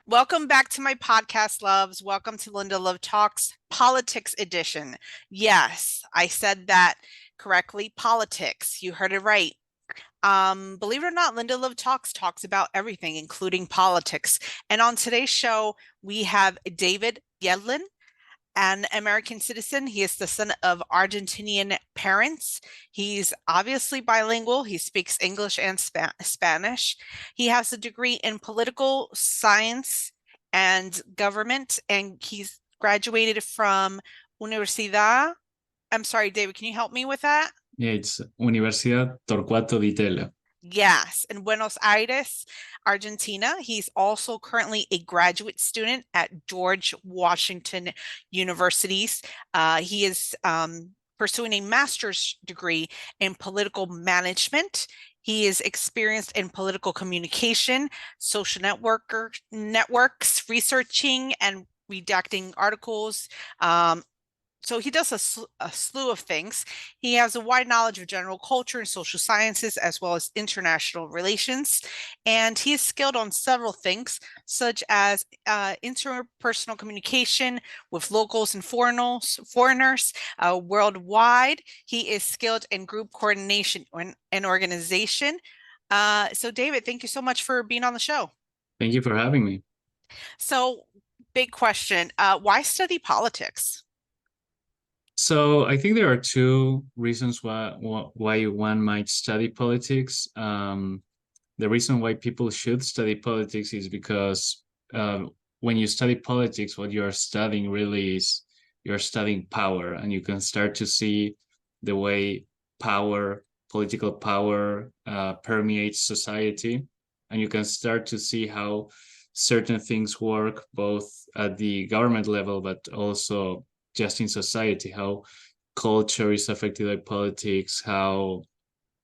Welcome back to my podcast, loves. Welcome to Linda Love Talks Politics Edition. Yes, I said that correctly. Politics. You heard it right. Believe it or not, Linda Love talks about everything, including politics. And on today's show, we have David Yedlin, an American citizen. He is the son of Argentinian parents. He's obviously bilingual. He speaks English and Spanish. He has a degree in political science and government, and he's graduated from Universidad. I'm sorry, David, can you help me with that? Yeah, it's Universidad Torcuato di Tella. Yes, in Buenos Aires, Argentina. He's also currently a graduate student at George Washington Universities. He is pursuing a master's degree in political management. He is experienced in political communication, social networks, researching and redacting articles, so he does a slew of things. He has a wide knowledge of general culture and social sciences, as well as international relations. And he is skilled on several things, such as interpersonal communication with locals and foreigners worldwide. He is skilled in group coordination and organization. So, David, thank you so much for being on the show. Thank you for having me. So, big question. Why study politics? So I think there are two reasons why one might study politics. The reason why people should study politics is because when you study politics, what you are studying really is you're studying power, and you can start to see the way political power, permeates society, and you can start to see how certain things work both at the government level, but also just in society, how culture is affected by politics, how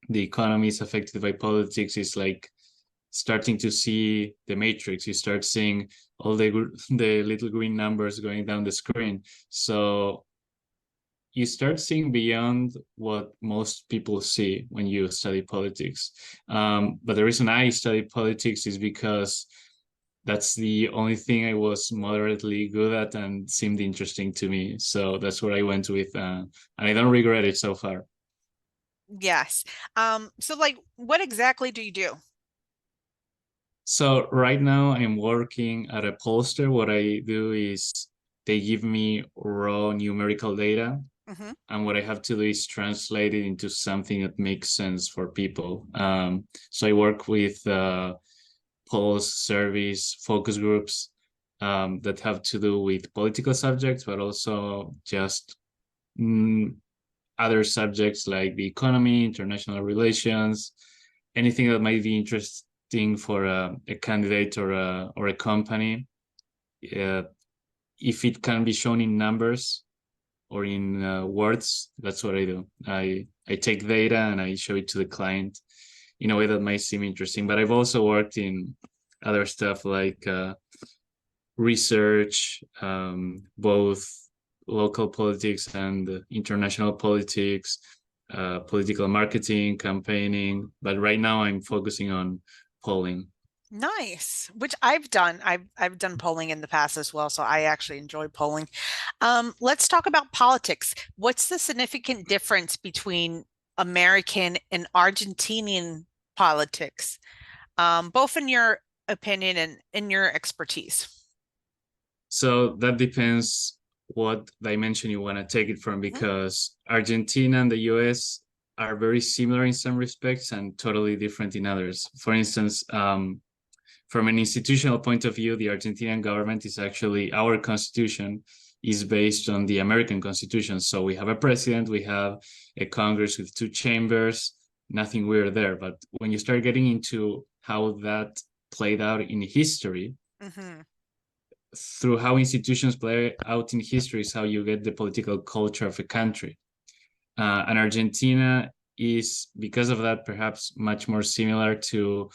the economy is affected by politics. Is like starting to see the matrix. You start seeing all the little green numbers going down the screen. So you start seeing beyond what most people see when you study politics. But the reason I study politics is because that's the only thing I was moderately good at and seemed interesting to me. So that's what I went with, and I don't regret it so far. Yes. So like what exactly do you do? So right now I'm working at a pollster. What I do is they give me raw numerical data, Hmm. and what I have to do is translate it into something that makes sense for people. So I work with polls, surveys, focus groups that have to do with political subjects, but also just mm, other subjects like the economy, international relations, anything that might be interesting for a candidate or a company. Uh, if it can be shown in numbers or in words, that's what I do. I take data and I show it to the client in a way that might seem interesting. But I've also worked in other stuff like research, both local politics and international politics, political marketing, campaigning. But right now I'm focusing on polling. Nice, which I've done. I've done polling in the past as well, so I actually enjoy polling. Let's talk about politics. What's the significant difference between American and Argentinian politics, both in your opinion and in your expertise? So that depends what dimension you want to take it from, Mhm. because Argentina and the US are very similar in some respects and totally different in others. For instance, from an institutional point of view, the Argentinian government is actually, our constitution is based on the American constitution. So we have a president, we have a Congress with two chambers, nothing weird there. But when you start getting into how that played out in history, Hmm. through how institutions play out in history is how you get the political culture of a country. And Argentina is, because of that, perhaps much more similar to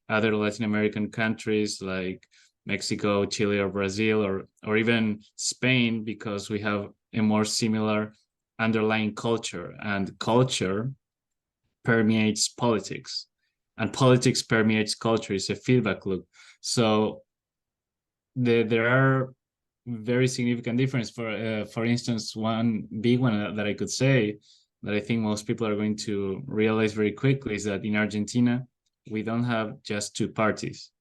other Latin American countries like Mexico, Chile, or Brazil, or even Spain, because we have a more similar underlying culture, and culture permeates politics, and politics permeates culture. It's a feedback loop. So there are very significant difference. For instance, one big one that I could say that I think most people are going to realize very quickly is that in Argentina we don't have just two parties.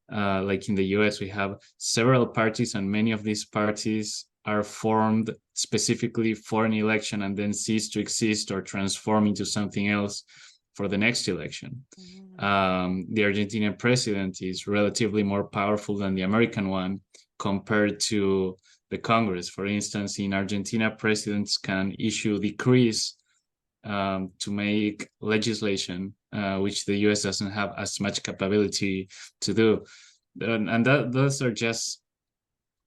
Like in the US, we have several parties, and many of these parties are formed specifically for an election and then cease to exist or transform into something else for the next election. The Argentinian president is relatively more powerful than the American one compared to the Congress. For instance, in Argentina, presidents can issue decrees to make legislation, which the US doesn't have as much capability to do. And those are just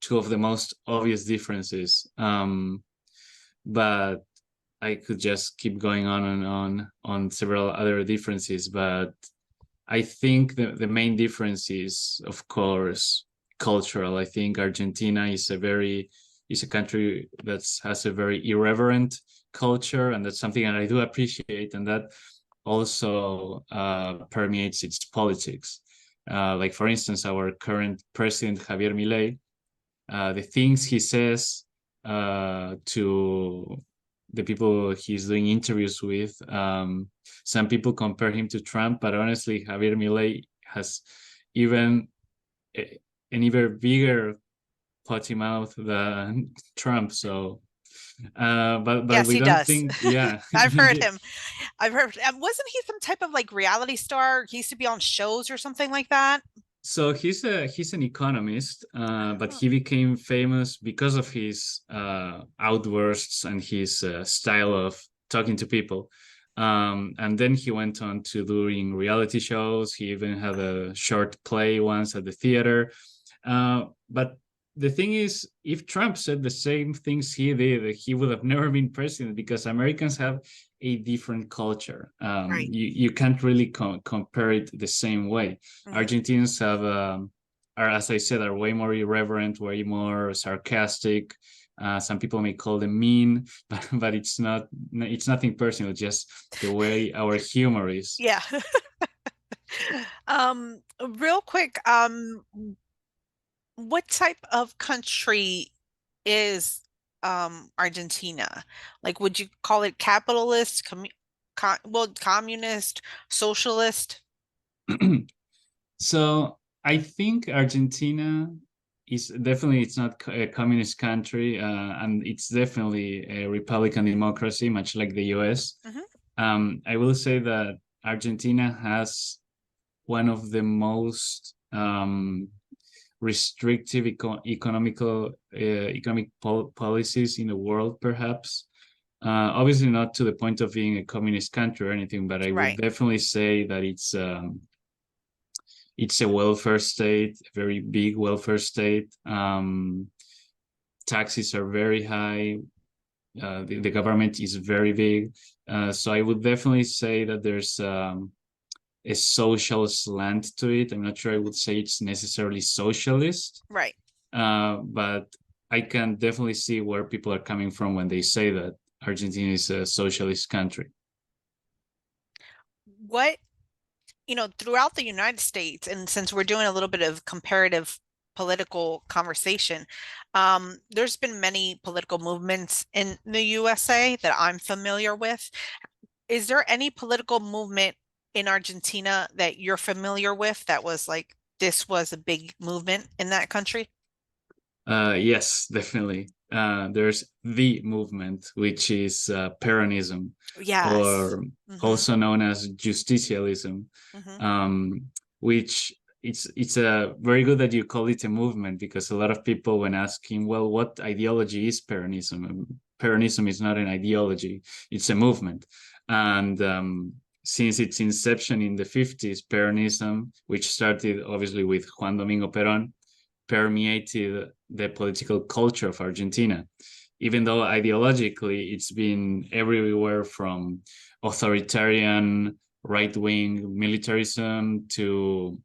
two of the most obvious differences. But I could just keep going on and on several other differences. But I think the main difference is, of course, cultural. I think Argentina is a country that has a very irreverent culture, and that's something that I do appreciate, and that also permeates its politics. Like, for instance, our current president, Javier Milei, the things he says to the people he's doing interviews with, some people compare him to Trump, but honestly, Javier Milei has even an even bigger potty mouth than Trump. So, but Yes, we he don't does. think, yeah. I've heard him. I've heard, wasn't he some type of like reality star? He used to be on shows or something like that. So he's an economist, but Oh, he became famous because of his outbursts and his style of talking to people. And then he went on to doing reality shows. He even had a short play once at the theater. But the thing is, if Trump said the same things he did, he would have never been president, because Americans have a different culture. right. You can't really compare it the same way. Mhm. Argentinians are, as I said, are way more irreverent, way more sarcastic. Some people may call them mean, but it's not. It's nothing personal. Just the way our humor is. Yeah. Real quick, what type of country is Argentina? Like, would you call it capitalist, communist, socialist? So I think Argentina is definitely, it's not a communist country, and it's definitely a Republican democracy, much like the US. Hmm. I will say that Argentina has one of the most restrictive economic policies in the world, perhaps. Obviously, not to the point of being a communist country or anything, but I would Right, definitely say that it's a welfare state, a very big welfare state. Taxes are very high. The government is very big. So I would definitely say that there's a social slant to it. I'm not sure I would say it's necessarily socialist, right. but I can definitely see where people are coming from when they say that Argentina is a socialist country. What, throughout the United States, and since we're doing a little bit of comparative political conversation, there's been many political movements in the USA that I'm familiar with. Is there any political movement in Argentina that you're familiar with that was like, this was a big movement in that country? Yes, definitely. There's the movement, which is Peronism, Yes. or Hmm. also known as Justicialism, Hmm. um, which it's a very good that you call it a movement, because a lot of people, when asking, well, what ideology is Peronism? Peronism is not an ideology; it's a movement. And since its inception in the 50s, Peronism, which started obviously with Juan Domingo Perón, permeated the political culture of Argentina, even though ideologically it's been everywhere from authoritarian right-wing militarism to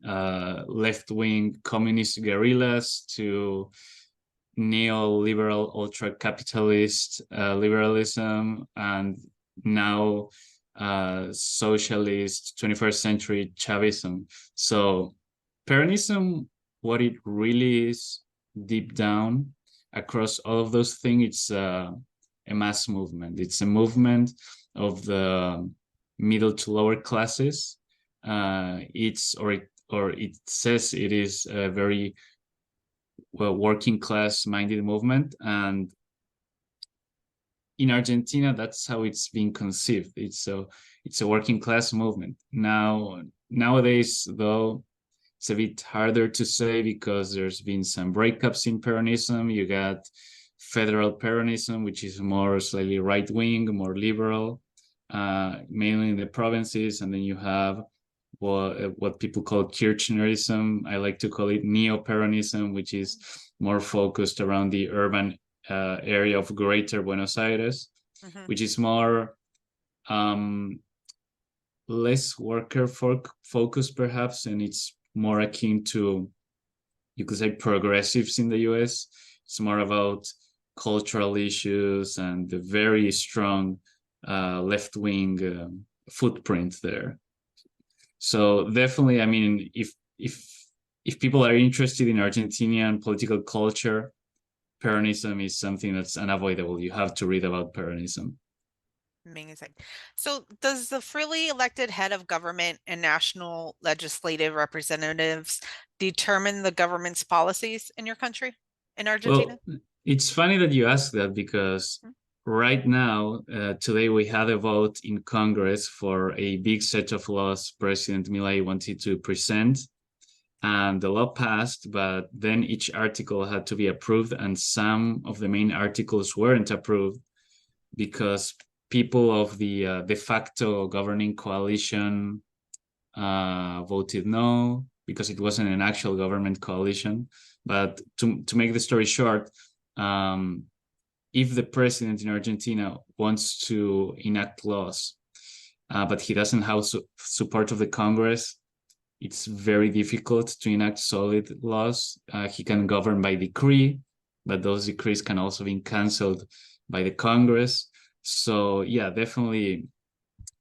left-wing communist guerrillas to neoliberal ultra-capitalist liberalism, and now socialist 21st century Chavism. So Peronism what it really is deep down across all of those things, it's a mass movement. It's a movement of the middle to lower classes. It says it is a very well working class minded movement, and in Argentina, that's how it's being conceived. It's a working class movement. Nowadays, though, it's a bit harder to say because there's been some breakups in Peronism. You got federal Peronism, which is more slightly right wing, more liberal, mainly in the provinces, and then you have what people call Kirchnerism. I like to call it neo-Peronism, which is more focused around the urban area of Greater Buenos Aires, Mm-hmm. which is more less worker focused perhaps, and it's more akin to, you could say, progressives in the US. It's more about cultural issues and the very strong left-wing footprint there. So definitely, I mean, if people are interested in Argentinian political culture, Peronism is something that's unavoidable. You have to read about Peronism. Amazing. So, does the freely elected head of government and national legislative representatives determine the government's policies in your country, in Argentina? Well, it's funny that you ask that because right now, today we had a vote in Congress for a big set of laws President Milei wanted to present, and the law passed, but then each article had to be approved, and some of the main articles weren't approved because people of the de facto governing coalition voted no because it wasn't an actual government coalition. But to make the story short, if the president in Argentina wants to enact laws, but he doesn't have support of the Congress, it's very difficult to enact solid laws. He can govern by decree, but those decrees can also be canceled by the Congress. So yeah, definitely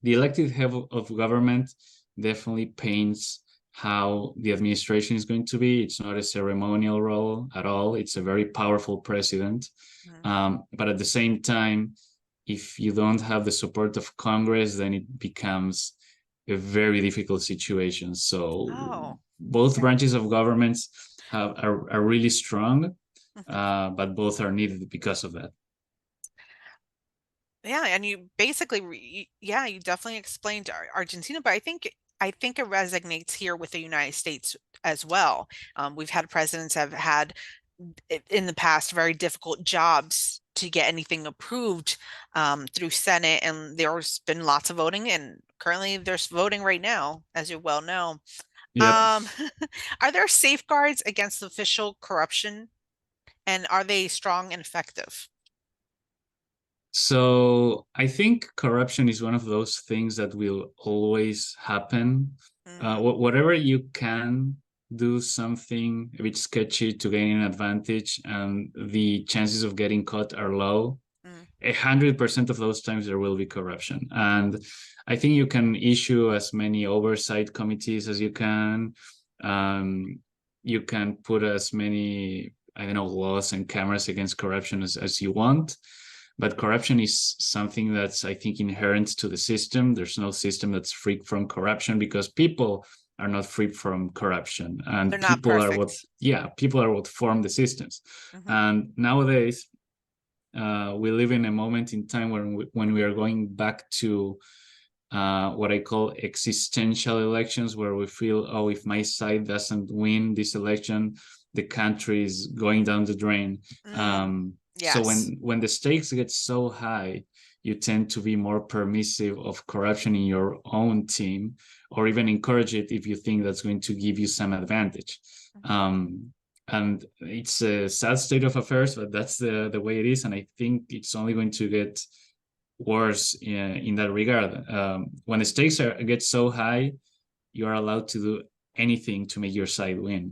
the elected head of government definitely paints how the administration is going to be. It's not a ceremonial role at all. It's a very powerful president. But at the same time, if you don't have the support of Congress, then it becomes a very difficult situation. So Oh, both okay. branches of governments are really strong, but both are needed because of that. Yeah, and you basically, yeah, you definitely explained Argentina, but I think it resonates here with the United States as well. We've had presidents have had in the past very difficult jobs to get anything approved through Senate, and there's been lots of voting, and currently there's voting right now, as you well know. Yep. Um, are there safeguards against official corruption, and are they strong and effective? So I think corruption is one of those things that will always happen. Mm, Whatever you can do something a bit sketchy to gain an advantage, and the chances of getting caught are low. mm, 100% of those times there will be corruption, and I think you can issue as many oversight committees as you can. Um, you can put as many, I don't know, laws and cameras against corruption as you want, but corruption is something that's, I think, inherent to the system. There's no system that's free from corruption because people are not free from corruption, they're and not perfect. people are what form the systems. Hmm. And nowadays we live in a moment in time when we are going back to what I call existential elections, where we feel, oh, if my side doesn't win this election, the country is going down the drain. Mm, So yes. when the stakes get so high, you tend to be more permissive of corruption in your own team, or even encourage it if you think that's going to give you some advantage. Mhm. Um, and it's a sad state of affairs, but that's the way it is, and I think it's only going to get worse in that regard. When the stakes get so high, you are allowed to do anything to make your side win.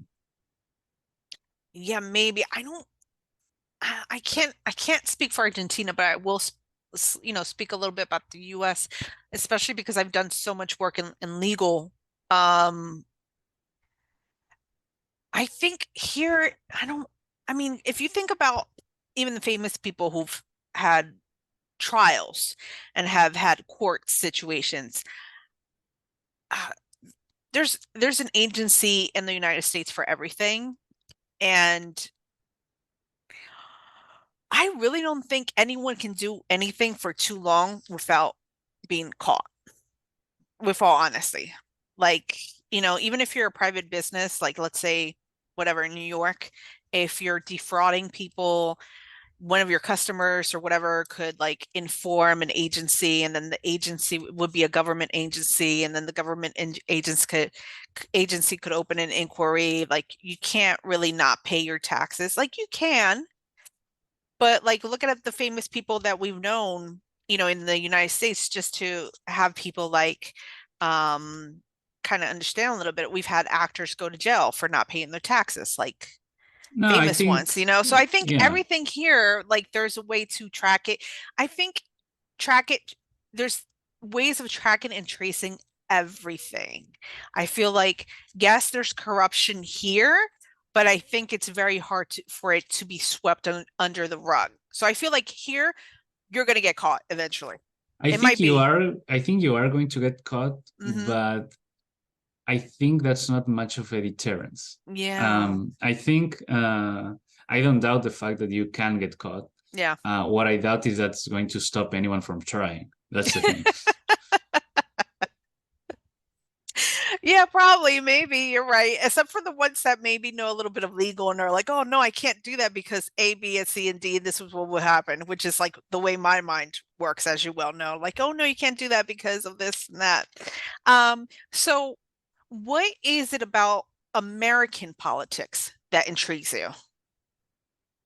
Yeah, maybe. I don't I can't speak for Argentina, but I will speak a little bit about the US, especially because I've done so much work in legal. Um I think here, I mean, if you think about even the famous people who've had trials and have had court situations, uh, there's an agency in the United States for everything. And I really don't think anyone can do anything for too long without being caught, with all honesty. Like, even if you're a private business, like let's say whatever in New York, if you're defrauding people, one of your customers or whatever could like inform an agency, and then the agency would be a government agency, and then the government agency could open an inquiry. Like you can't really not pay your taxes. Like you can, but like looking at the famous people that we've known, in the United States, just to have people like um kind of understand a little bit, we've had actors go to jail for not paying their taxes, like No, I famous think, ones. So I think yeah. everything here, like there's a way to track it. I think track it, there's ways of tracking and tracing everything. I feel like, yes, there's corruption here, but I think it's very hard for it to be swept under the rug. So I feel like here, you're going to get caught eventually. I It think might you be. are. I think you are going to get caught, Hmm. but I think that's not much of a deterrence. Yeah. I think I don't doubt the fact that you can get caught. Yeah. What I doubt is that's going to stop anyone from trying. That's the thing. Yeah, probably, maybe you're right. Except for the ones that maybe know a little bit of legal and are like, oh no, I can't do that because A, B, and C and D, this is what will happen, which is like the way my mind works, as you well know. Like, oh no, you can't do that because of this and that. So what is it about American politics that intrigues you?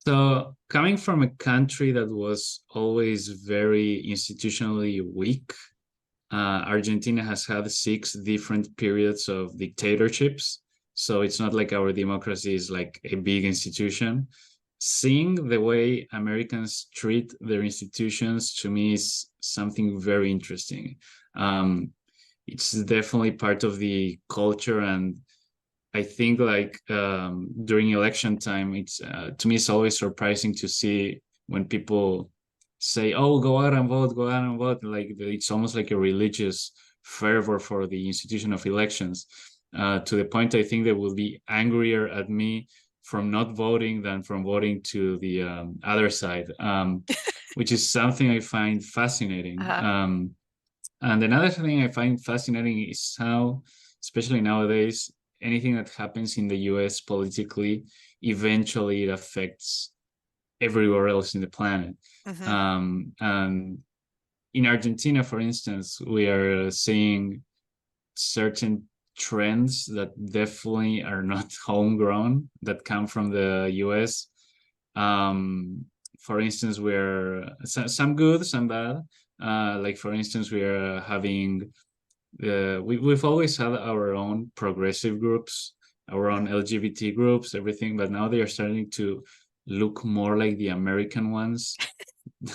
So, coming from a country that was always very institutionally weak, Argentina has had 6 different periods of dictatorships. So it's not like our democracy is like a big institution. Seeing the way Americans treat their institutions to me is something very interesting. Um, it's definitely part of the culture, and I think like during election time, it's to me it's always surprising to see when people say, "Oh, go out and vote, go out and vote." Like it's almost like a religious fervor for the institution of elections. To the point, I think they will be angrier at me from not voting than from voting to the other side, which is something I find fascinating. Uh-huh. And another thing I find fascinating is how, especially nowadays, anything that happens in the US politically, eventually it affects everywhere else in the planet. Hmm. And in Argentina, for instance, we are seeing certain trends that definitely are not homegrown, that come from the US. Um, for instance, we're some good, some bad. Like for instance, we are having we've always had our own progressive groups, our own LGBT groups, everything, but now they are starting to look more like the American ones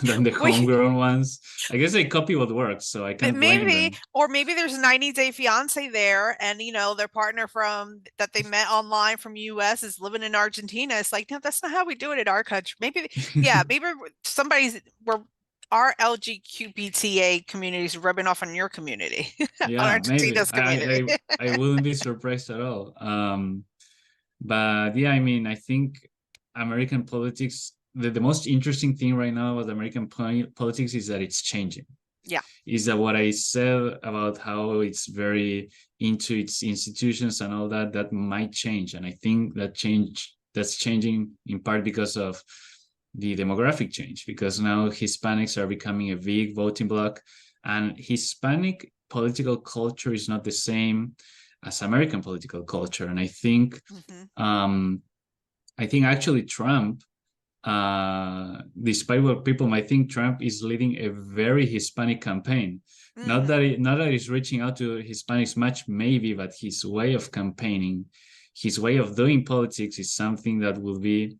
than the We homegrown ones. I guess they copy what works, so I can't blame maybe, them. or maybe there's a 90 Day Fiance there, and their partner from that they met online from US is living in Argentina. It's like, no, that's not how we do it in our country. Maybe, yeah, maybe somebody's we're our LGBTA community is rubbing off on your community, on Yeah, maybe. Argentina's community. I wouldn't be surprised at all. But yeah, I mean, I think American politics, the most interesting thing right now about American politics is that it's changing. Yeah. Is that what I said about how it's very into its institutions and all that, that might change. And I think that's changing in part because of the demographic change, because now Hispanics are becoming a big voting bloc, and Hispanic political culture is not the same as American political culture. And Hmm. um, I think actually Trump, despite what people might think, Trump is leading a very Hispanic campaign. Hmm. Not that he's reaching out to Hispanics much, maybe, but his way of campaigning, his way of doing politics is something that will be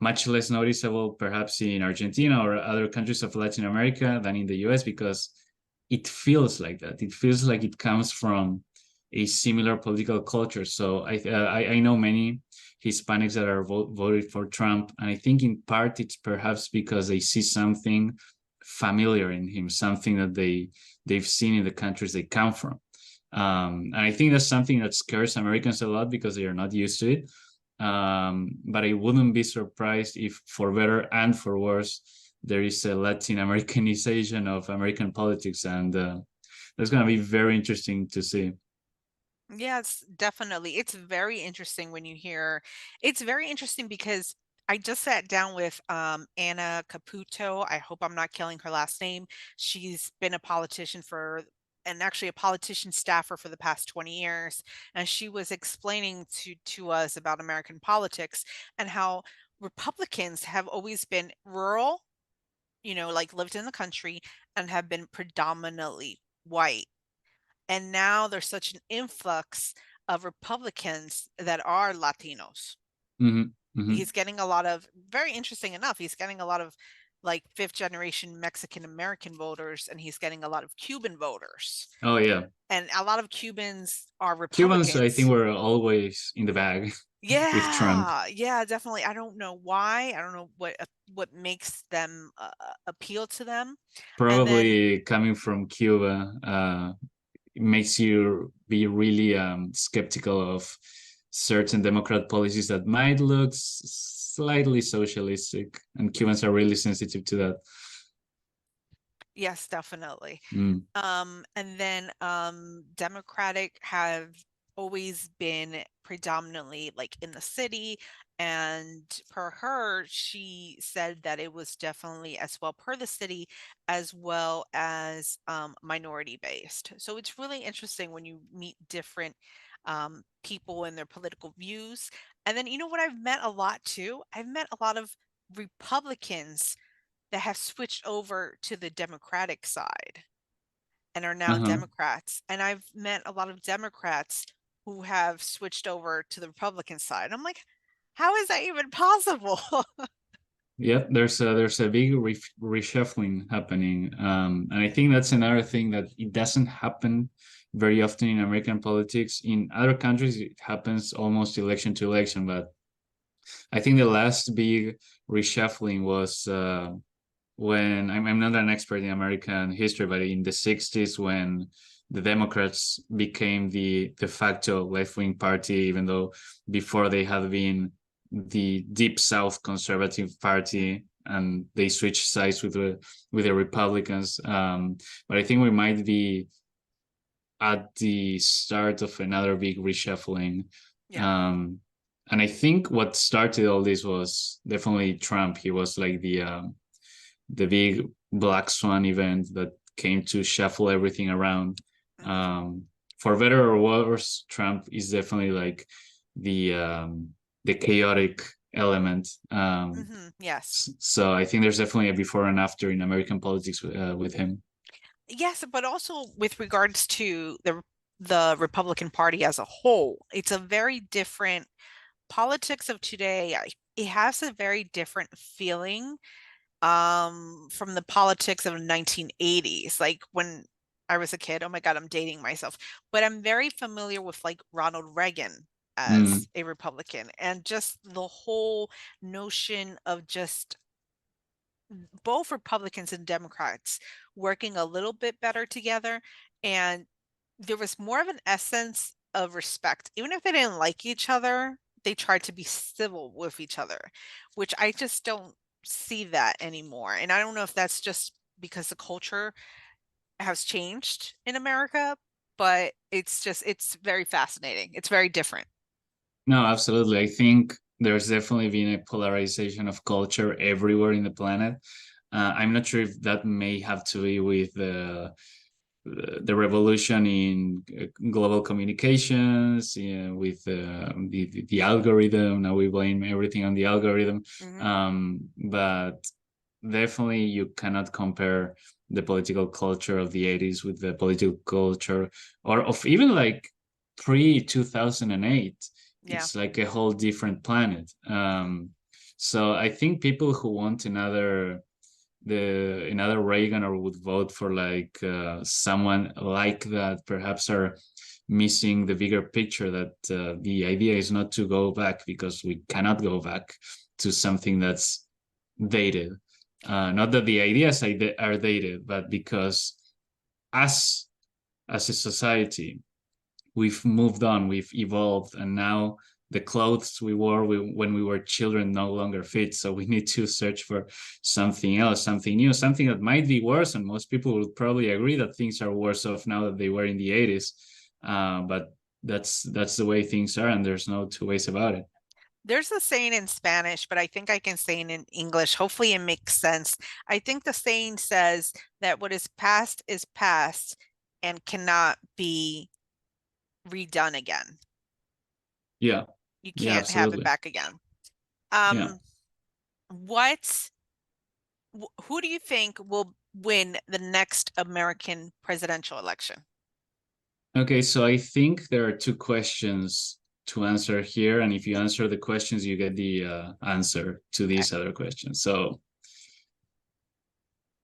much less noticeable, perhaps in Argentina or other countries of Latin America than in the US, because it feels like that. It feels like it comes from a similar political culture. So I know many Hispanics that are voted for Trump, and I think in part it's perhaps because they see something familiar in him, something that they've seen in the countries they come from. And I think that's something that scares Americans a lot because they are not used to it. But I wouldn't be surprised if, for better and for worse, there is a Latin Americanization of American politics, and that's going to be very interesting to see. Yes, definitely. It's very interesting when you hear it's very interesting because I just sat down with Anna Caputo. I hope I'm not killing her last name. She's been a politician for and actually a politician staffer for the past 20 years. And she was explaining to us about American politics and how Republicans have always been rural, like lived in the country and have been predominantly white. And now there's such an influx of Republicans that are Latinos. Mm-hmm. Mm-hmm. He's getting a lot of, very interesting enough, he's getting a lot of like fifth generation Mexican American voters, and he's getting a lot of Cuban voters. Oh yeah, And a lot of Cubans are Cubans I think Republicans. were always in the bag with Trump. Yeah, yeah, definitely. I don't know why. I don't know what makes them appeal to them. And then Probably coming from Cuba, it makes you be really skeptical of certain Democrat policies that might look slightly socialistic, and Cubans are really sensitive to that. yes, definitely. Mm. And then Democratic have always been predominantly like in the city. And per her, she said that it was definitely as well per the city as well as minority based. So it's really interesting when you meet different people and their political views. And then you know what I've met a lot too? I've met a lot of Republicans that have switched over to the Democratic side and are now Uh-huh. Democrats. And I've met a lot of Democrats who have switched over to the Republican side. I'm like, how is that even possible? Yeah, there's a big reshuffling happening, and I think that's another thing that it doesn't happen very often in American politics. In other countries, it happens almost election to election, but I think the last big reshuffling was when I'm not an expert in American history, but in the 60s when the Democrats became the de facto left-wing party, even though before they had been the deep South conservative party, and they switched sides with the Republicans. But I think we might be at the start of another big reshuffling. Yeah. Um, and I think what started all this was definitely Trump. He was like the big black swan event that came to shuffle everything around. Hmm. Um, for better or worse, Trump is definitely like the chaotic element. Yes. So I think there's definitely a before and after in American politics with him. Yes, but also with regards to the Republican Party as a whole, it's a very different politics of today. It has a very different feeling from the politics of the 1980s, like when I was a kid. Oh my God, I'm dating myself, but I'm very familiar with like Ronald Reagan Mm, as a Republican and just the whole notion of just both Republicans and Democrats working a little bit better together. And there was more of an essence of respect. Even if they didn't like each other, they tried to be civil with each other, which I just don't see that anymore. And I don't know if that's just because the culture has changed in America, but it's very fascinating. It's very different. no, absolutely. I think there's definitely been a polarization of culture everywhere in the planet. I'm not sure if that may have to be with the revolution in global communications, with the algorithm. Now we blame everything on the algorithm, Hmm. but definitely you cannot compare the political culture of the 80s with the political culture or of even like pre 2008. Yeah. It's like a whole different planet. So I think people who want another Reagan or would vote for like someone like that perhaps are missing the bigger picture that the idea is not to go back, because we cannot go back to something that's dated. Not that the ideas are dated, but because us as a society, we've moved on, we've evolved, and now the clothes we wore when we were children no longer fit. So we need to search for something else, something new, something that might be worse. And most people would probably agree that things are worse off now that they were in the 80s. But that's the way things are, and there's no two ways about it. There's a saying in Spanish, but I think I can say it in English. Hopefully it makes sense. I think the saying says that what is past and cannot be redone again. Yeah, You yeah, can't have it absolutely. back again. Yeah. Um, what, who do you think will win the next American presidential election? Okay, so I think there are two questions to answer here, and if you answer the questions, you get the answer to Okay, these other questions. So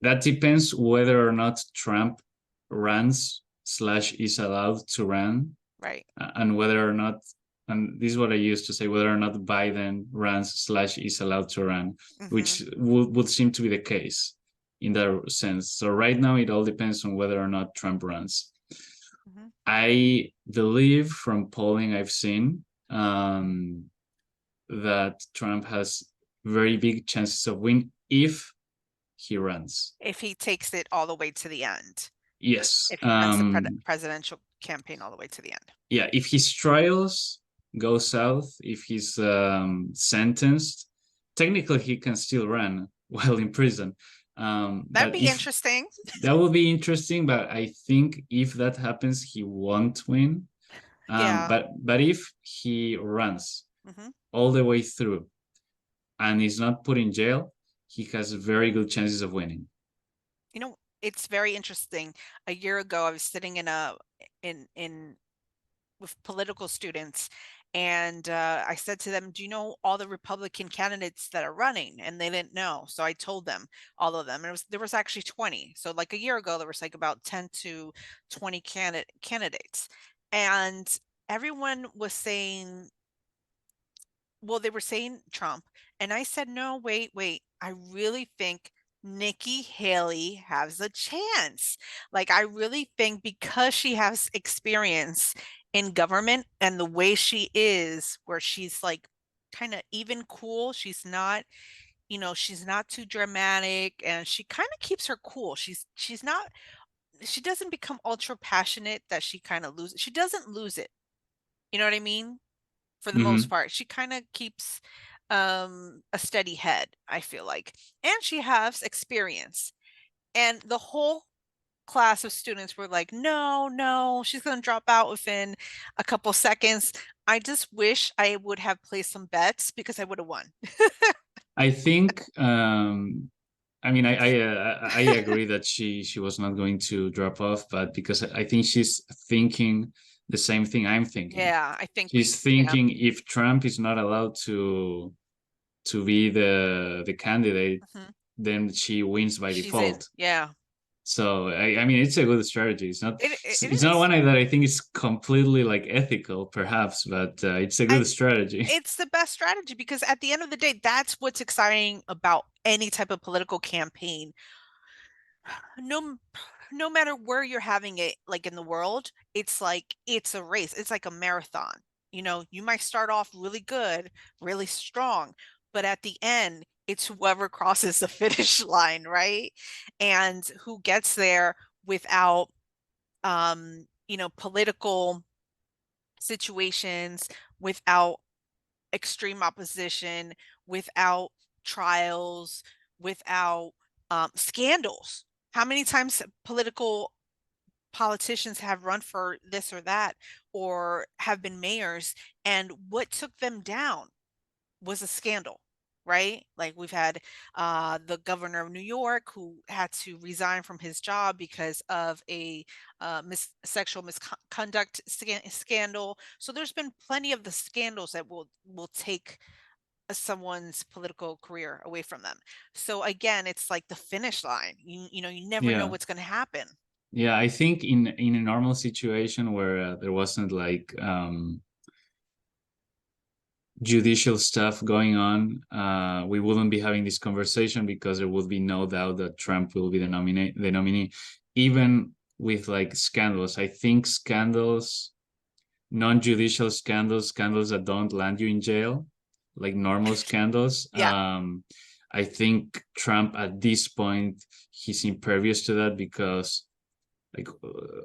that depends whether or not Trump runs slash is allowed to run, right. and whether or not, and this is what I used to say, whether or not Biden runs slash is allowed to run, Hmm. which would seem to be the case in that sense. So right now, it all depends on whether or not Trump runs. Hmm. I believe from polling I've seen that Trump has very big chances of win if he runs. If he takes it all the way to the end, Yes. if he runs the presidential campaign all the way to the end. Yeah, if his trials go south, if he's sentenced, technically he can still run while in prison. That'd But be if interesting. that would be interesting, but I think if that happens, he won't win. Yeah. But if he runs Hmm. all the way through and is not put in jail, he has very good chances of winning. You know, it's very interesting. A year ago, I was sitting in with political students, and I said to them, "Do you know all the Republican candidates that are running?" And they didn't know, so I told them all of them. And there was actually 20. So like a year ago, there was like about 10 to 20 candidates, and everyone was saying, well, they were saying Trump, and I said, no, wait, wait. I really think Nikki Haley has a chance. Like, I really think because she has experience in government and the way she is, where she's like kind of even cool. She's not, she's not too dramatic, and she kind of keeps her cool. She's not, she doesn't become ultra passionate that she kind of loses. She doesn't lose it. You know what I mean? For the most Mm-hmm. part. She kind of keeps a steady head, I feel like. And she has experience. And the whole class of students were like, no, no, she's going to drop out within a couple seconds. I just wish I would have placed some bets because I would have won. I think. I mean, I agree that she was not going to drop off, but because I think she's thinking the same thing I'm thinking. Yeah, I think She's yeah. thinking if Trump is not allowed to be the candidate, Mhm. then she wins by She's in. default. Yeah. So I mean, it's a good strategy. It's not It it's not is. one that I think is completely like ethical, perhaps, but it's a I good strategy. It's the best strategy because at the end of the day, that's what's exciting about any type of political campaign. No, no matter where you're having it, like in the world, it's like it's a race. It's like a marathon. You might start off really good, really strong, but at the end, it's whoever crosses the finish line, right? And who gets there without political situations, without extreme opposition, without trials, without scandals. How many times politicians have run for this or that, or have been mayors, and what took them down was a scandal, right? Like we've had the governor of New York who had to resign from his job because of a sexual misconduct scandal. So there's been plenty of the scandals that will take someone's political career away from them. So again, it's like the finish line. You never know Yeah. what's going to happen. Yeah, I think in a normal situation where there wasn't like judicial stuff going on, we wouldn't be having this conversation because there would be no doubt that Trump will be the nominee, even with like scandals. I think scandals, non-judicial scandals, scandals that don't land you in jail, like normal scandals. Yeah. I think Trump at this point he's impervious to that because like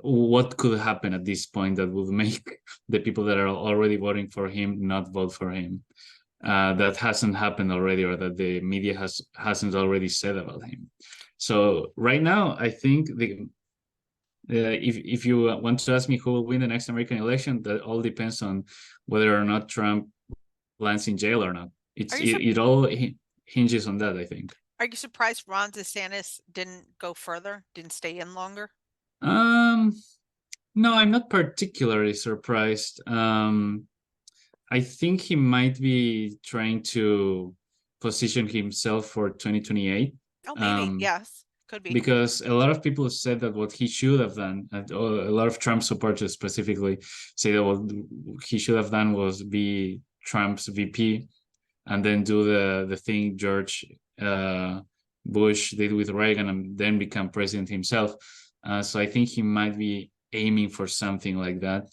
what could happen at this point that would make the people that are already voting for him not vote for him, that hasn't happened already or that the media hasn't already said about him. So right now I think if you want to ask me who will win the next American election, that all depends on whether or not Trump lands in jail or not. Are it's you it, it all hinges on that, I think. are you surprised Ron DeSantis didn't go further, didn't stay in longer? um no, I'm not particularly surprised. I think he might be trying to position himself for 2028. Oh, maybe. Um, Yes, could be. because a lot of people said that what he should have done, and a lot of Trump supporters specifically say that what he should have done was be Trump's VP and then do the thing George Bush did with Reagan and then become president himself. So I think he might be aiming for something like that.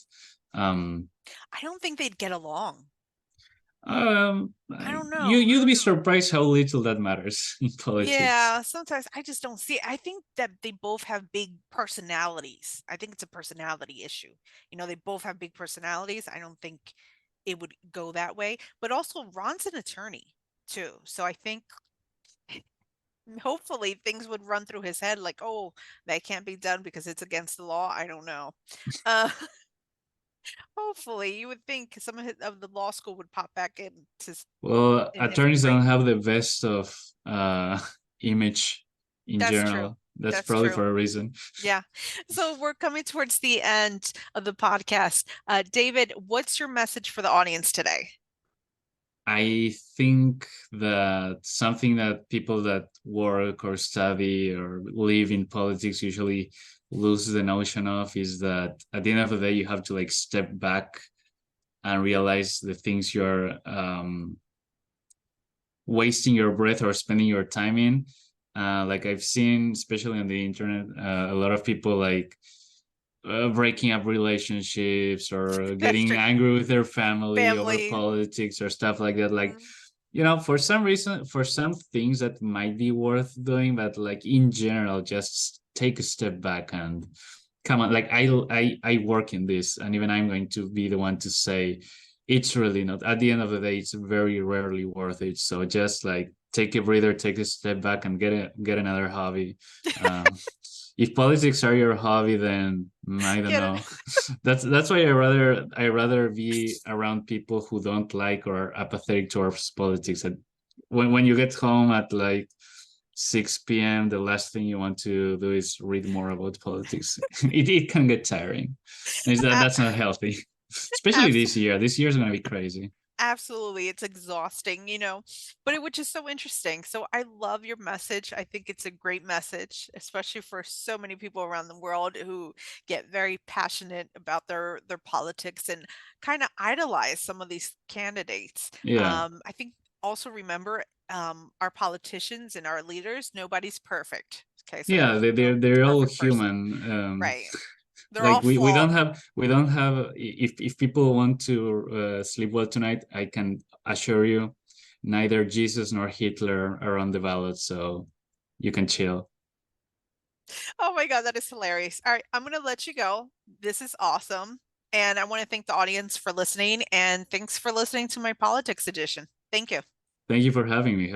Um, I don't think they'd get along. Um, I don't you know. you'd be surprised how little that matters in politics. Yeah, sometimes I just don't see it. I think that they both have big personalities. I think it's a personality issue. They both have big personalities. I don't think it would go that way. But also, Ron's an attorney too. So I think hopefully things would run through his head like, oh, that can't be done because it's against the law. I don't know. Uh, hopefully, you would think some of the law school would pop back Well, in his attorneys don't brain. have the best of image in That's true. general. That's That's probably true. for a reason. Yeah. So we're coming towards the end of the podcast. David, what's your message for the audience today? I think that something that people that work or study or live in politics usually lose the notion of is that at the end of the day you have to like step back and realize the things you're wasting your breath or spending your time in. Like I've seen, especially on the internet, a lot of people like breaking up relationships or That's getting true. angry with their family over Family. politics or stuff like that. Like, Mhm. for some reason, for some things that might be worth doing, but like in general, just take a step back and come on. Like I work in this, and even I'm going to be the one to say it's really not. At the end of the day, it's very rarely worth it. So just like take a breather, take a step back, and get another hobby. Um, if politics are your hobby, then I don't Get it? know. That's why I rather be around people who don't like or are apathetic towards politics. And when you get home at like 6 p.m., the last thing you want to do is read more about politics. It can get tiring. That's not healthy, especially Abs- this year. This year is gonna be crazy. Absolutely. It's exhausting, but which is so interesting. So I love your message. I think it's a great message, especially for so many people around the world who get very passionate about their politics and kind of idolize some of these candidates. Yeah, I think also remember our politicians and our leaders, nobody's perfect. Okay, so yeah, there's no they're all perfect person. human. Right. They're all Like we don't flawed. have if people want to sleep well tonight, I can assure you neither Jesus nor Hitler are on the ballot, so you can chill. Oh my God, that is hilarious. All right, I'm going to let you go. This is awesome. And I want to thank the audience for listening and thanks for listening to my politics edition. Thank you. Thank you for having me.